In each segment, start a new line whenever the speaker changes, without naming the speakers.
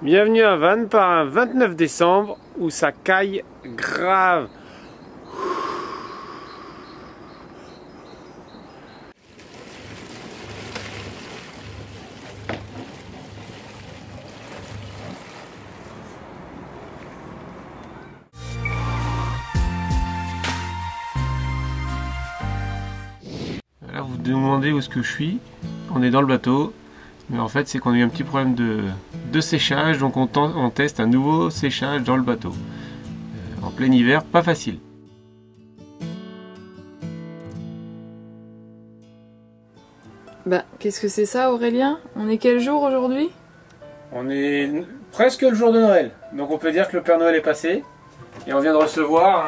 Bienvenue à Vannes par un 29 décembre où ça caille grave. Là vous vous demandez où est-ce que je suis. On est dans le bateau. Mais en fait, c'est qu'on a eu un petit problème de séchage, donc on teste un nouveau séchage dans le bateau. En plein hiver, pas facile.
Bah, qu'est-ce que c'est ça, Aurélien? On est quel jour aujourd'hui?
On est presque le jour de Noël, donc on peut dire que le Père Noël est passé. Et on vient de recevoir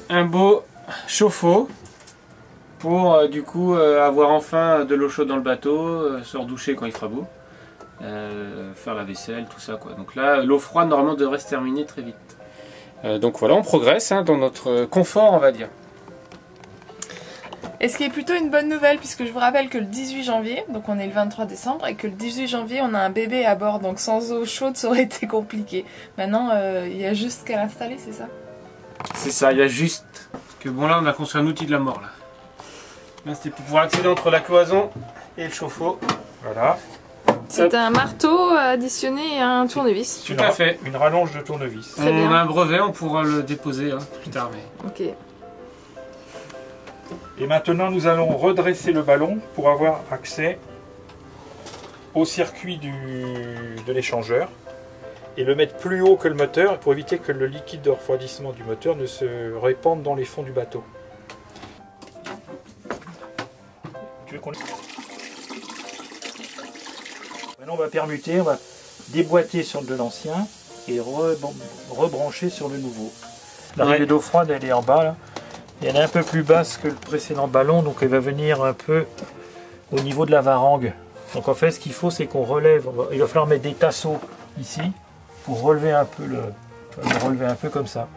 un beau chauffe-eau. Pour du coup avoir enfin de l'eau chaude dans le bateau, se redoucher quand il fera beau, faire la vaisselle, tout ça quoi. Donc là, l'eau froide normalement devrait se terminer très vite. Donc voilà, on progresse dans notre confort on va dire.
Et ce qui est plutôt une bonne nouvelle, puisque je vous rappelle que le 18 janvier, donc on est le 23 décembre, et que le 18 janvier on a un bébé à bord, donc sans eau chaude ça aurait été compliqué. Maintenant il y a juste qu'à l'installer, c'est ça?
C'est ça, il y a juste que bon là on a construit un outil de la mort là. Là c'était pour pouvoir accéder entre la cloison et le chauffe-eau. Voilà.
C'est un marteau additionné à un tournevis.
Tout à fait.
Une rallonge de tournevis.
Très bien.
On a un brevet, on pourra le déposer plus tard. Mais...
Ok.
Et maintenant nous allons redresser le ballon pour avoir accès au circuit de l'échangeur et le mettre plus haut que le moteur pour éviter que le liquide de refroidissement du moteur ne se répande dans les fonds du bateau. Maintenant on va permuter, on va déboîter sur de l'ancien et rebrancher sur le nouveau. L'arrivée d'eau froide elle est en bas là. Et elle est un peu plus basse que le précédent ballon, donc elle va venir un peu au niveau de la varangue. Donc en fait ce qu'il faut c'est qu'on relève, il va falloir mettre des tasseaux ici pour relever un peu comme ça.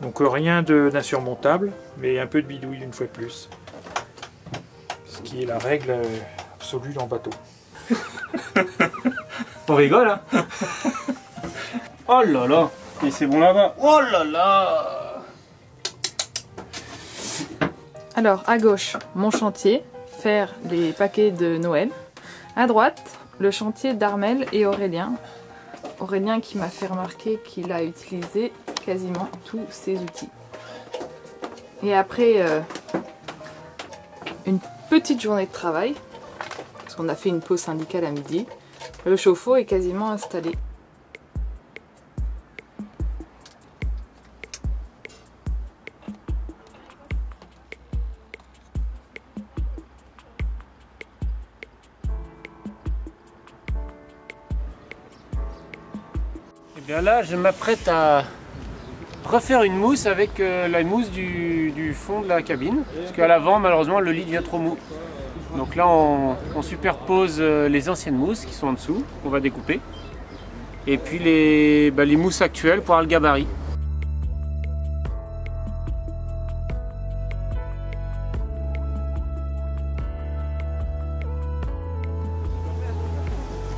Donc rien d'insurmontable, mais un peu de bidouille une fois de plus. Ce qui est la règle absolue dans le bateau.
On rigole hein. Oh là là. Et c'est bon là-bas. Oh là là.
Alors, à gauche, mon chantier, faire les paquets de Noël. À droite, le chantier d'Armel et Aurélien. Aurélien qui m'a fait remarquer qu'il a utilisé quasiment tous ces outils. Et après une petite journée de travail, parce qu'on a fait une pause syndicale à midi, le chauffe-eau est quasiment installé.
Et bien là, je m'apprête à refaire une mousse avec la mousse du fond de la cabine. Parce qu'à l'avant, malheureusement, le lit devient trop mou. Donc là, on superpose les anciennes mousses qui sont en dessous, qu'on va découper. Et puis les mousses actuelles pour avoir le gabarit.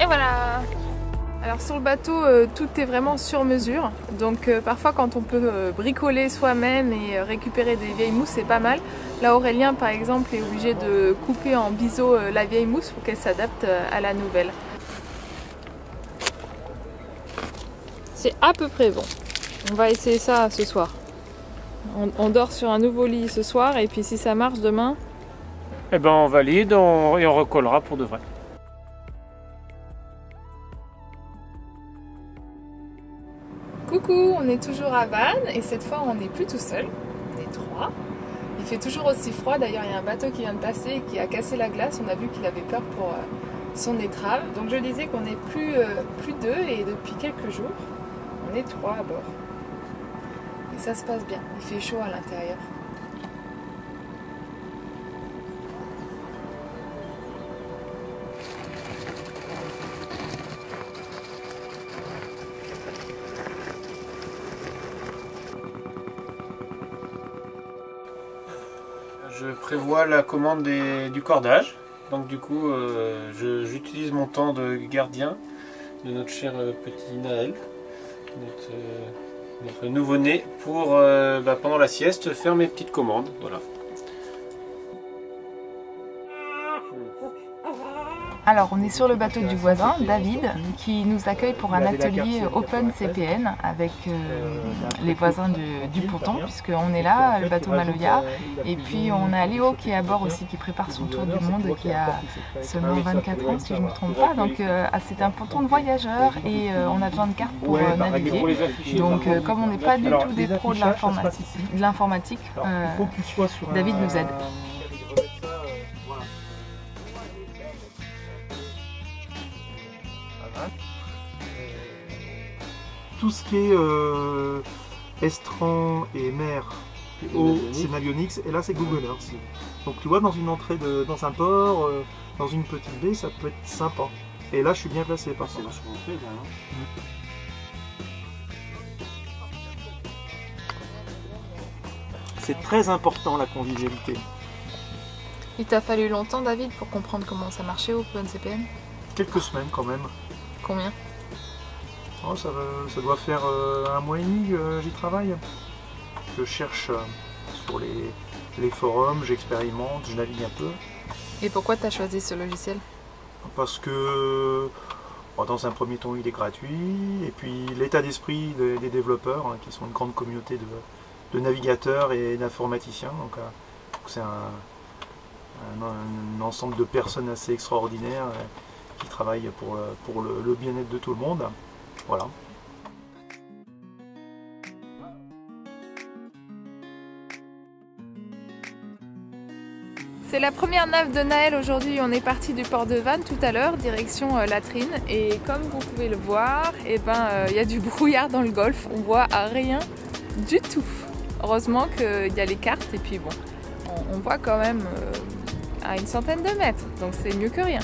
Et voilà! Alors sur le bateau, tout est vraiment sur mesure. Donc parfois quand on peut bricoler soi-même et récupérer des vieilles mousses, c'est pas mal. Là Aurélien par exemple est obligé de couper en biseau la vieille mousse pour qu'elle s'adapte à la nouvelle. C'est à peu près bon. On va essayer ça ce soir. On dort sur un nouveau lit ce soir et puis si ça marche demain...
Eh ben on valide et on recollera pour de vrai.
Coucou, on est toujours à Vannes et cette fois on n'est plus tout seul, on est trois. Il fait toujours aussi froid, d'ailleurs il y a un bateau qui vient de passer et qui a cassé la glace, on a vu qu'il avait peur pour son étrave. Donc je disais qu'on n'est plus deux et depuis quelques jours on est trois à bord. Et ça se passe bien, il fait chaud à l'intérieur.
Je prévois la commande du cordage. Donc du coup, j'utilise mon temps de gardien de notre cher petit Naël, notre nouveau-né, pour pendant la sieste faire mes petites commandes. Voilà.
Alors on est sur le bateau du voisin, David, qui nous accueille pour un atelier Open CPN avec les voisins du ponton, puisqu'on est là, le bateau Maloya, et puis on a Léo qui est à bord aussi, qui prépare son tour du monde, qui a seulement 24 ans si je ne me trompe pas, donc c'est un ponton de voyageurs et on a besoin de cartes pour naviguer, donc comme on n'est pas du tout des pros de l'informatique, David nous aide.
Tout ce qui est estran et mer et eau, c'est Navionics, et là c'est Google Earth. Donc tu vois, dans une entrée dans un port, dans une petite baie, ça peut être sympa. Et là je suis bien placé par ça. C'est très important la convivialité.
Il t'a fallu longtemps, David, pour comprendre comment ça marchait OpenCPN?
Quelques semaines quand même.
Combien?
Oh, ça doit faire 1 mois et demi que j'y travaille. Je cherche sur les forums, j'expérimente, je navigue un peu.
Et pourquoi tu as choisi ce logiciel?
Parce que dans un premier temps il est gratuit, et puis l'état d'esprit des développeurs, qui sont une grande communauté de navigateurs et d'informaticiens. Donc c'est un ensemble de personnes assez extraordinaires qui travaillent pour le bien-être de tout le monde. Voilà.
C'est la première nave de Naël aujourd'hui. On est parti du port de Vannes tout à l'heure, direction Latrines. Et comme vous pouvez le voir, y a du brouillard dans le golfe. On voit rien du tout. Heureusement qu'il y a les cartes et puis bon, on voit quand même à une centaine de mètres. Donc c'est mieux que rien.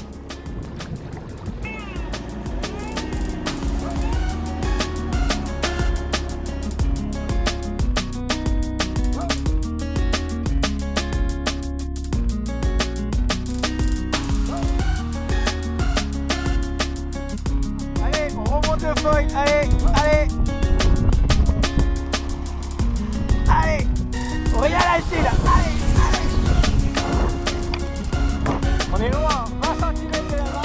Allez, allez, allez, rien lâcher là, allez, on est loin, 20 cm de la barre.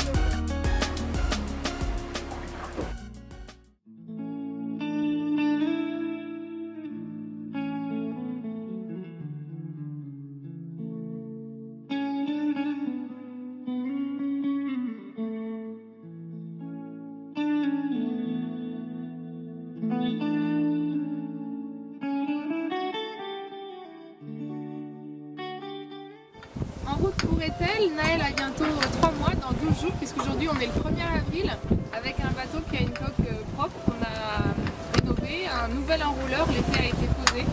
En route pour Etel, Naël a bientôt 3 mois, dans 12 jours, puisqu'aujourd'hui on est le 1er avril, avec un bateau qui a une coque propre qu'on a rénové, un nouvel enrouleur, l'été a été posé.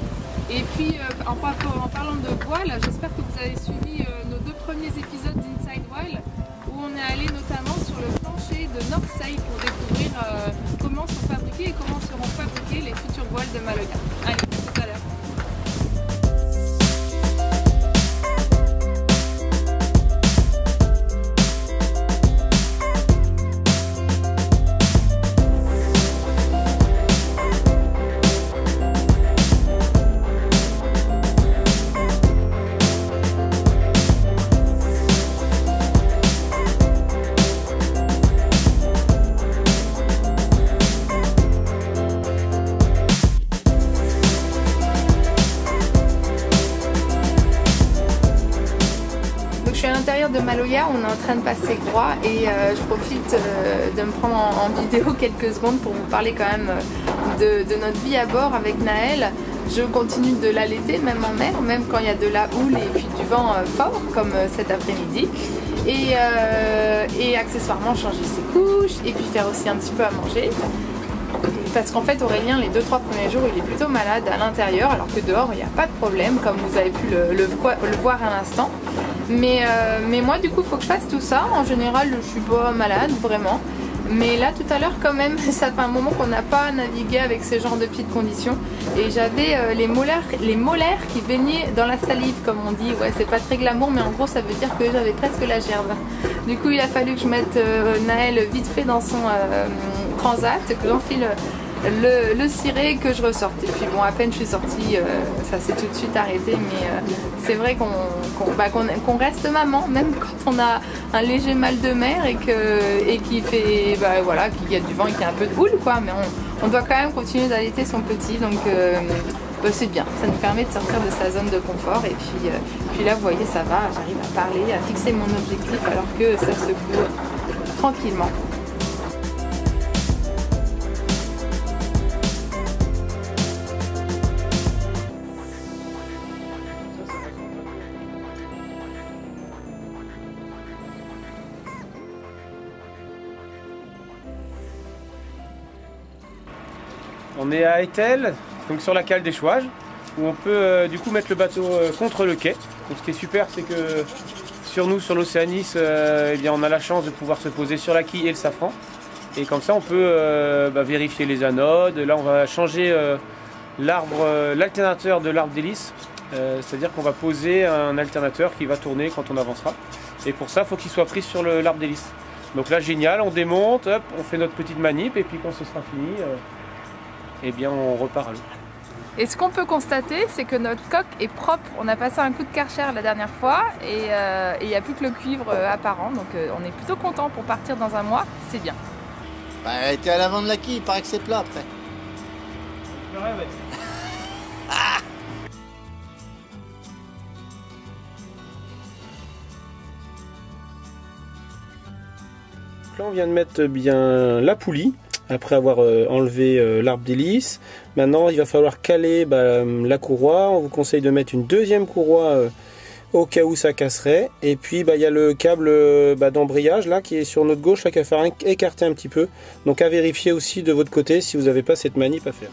Et puis en parlant de voile, j'espère que vous avez suivi nos 2 premiers épisodes d'Inside Voile, où on est allé notamment sur le plancher de Northsail pour découvrir comment sont fabriqués et comment seront fabriqués les futures voiles de Maloya. Allez, à tout à l'heure. De Maloya, on est en train de passer Groix et je profite de me prendre en vidéo quelques secondes pour vous parler quand même de notre vie à bord avec Naël. Je continue de l'allaiter même en mer, même quand il y a de la houle et puis du vent fort comme cet après-midi, et accessoirement changer ses couches et puis faire aussi un petit peu à manger. Parce qu'en fait Aurélien, les 2-3 premiers jours, il est plutôt malade à l'intérieur, alors que dehors il n'y a pas de problème, comme vous avez pu le voir à l'instant. Mais moi du coup il faut que je fasse tout ça. En général je suis pas malade vraiment, Mais là tout à l'heure quand même, ça fait un moment qu'on n'a pas navigué avec ce genre de petites conditions. Et j'avais les molaires qui baignaient dans la salive comme on dit. Ouais, c'est pas très glamour mais en gros ça veut dire que j'avais presque la gerbe. Du coup il a fallu que je mette Naël vite fait dans son transat, que j'enfile le ciré, que je ressorte. Et puis bon, à peine je suis sortie, ça s'est tout de suite arrêté. Mais c'est vrai qu'on reste maman, même quand on a un léger mal de mer et qu'il fait, voilà, qu'il y a du vent et qu'il y a un peu de houle, quoi. Mais on doit quand même continuer d'allaiter son petit, donc c'est bien. Ça nous permet de sortir de sa zone de confort. Et puis là, vous voyez, ça va, j'arrive à parler, à fixer mon objectif alors que ça secoue tranquillement.
On est à Etel, donc sur la cale d'échouage, où on peut du coup mettre le bateau contre le quai. Donc ce qui est super, c'est que sur nous, sur l'Océanis, eh bien, on a la chance de pouvoir se poser sur la quille et le safran. Et comme ça, on peut vérifier les anodes. Là, on va changer l'alternateur de l'arbre d'hélice. C'est-à-dire qu'on va poser un alternateur qui va tourner quand on avancera. Et pour ça, il faut qu'il soit pris sur l'arbre d'hélice. Donc là, génial, on démonte, hop, on fait notre petite manip, et puis quand ce sera fini, eh bien on repart à l'eau.
Et ce qu'on peut constater, c'est que notre coque est propre. On a passé un coup de Karcher la dernière fois et il n'y a plus que le cuivre apparent. Donc on est plutôt content pour partir dans un mois, c'est bien.
Bah, elle était à l'avant de la quille, il paraît que c'est plat après.
Ouais. Là on vient de mettre bien la poulie. Après avoir enlevé l'arbre d'hélice, maintenant il va falloir caler la courroie. On vous conseille de mettre une deuxième courroie au cas où ça casserait. Et puis il y a le câble d'embrayage là qui est sur notre gauche là, qui va faire écarter un petit peu. Donc à vérifier aussi de votre côté si vous n'avez pas cette manip à faire.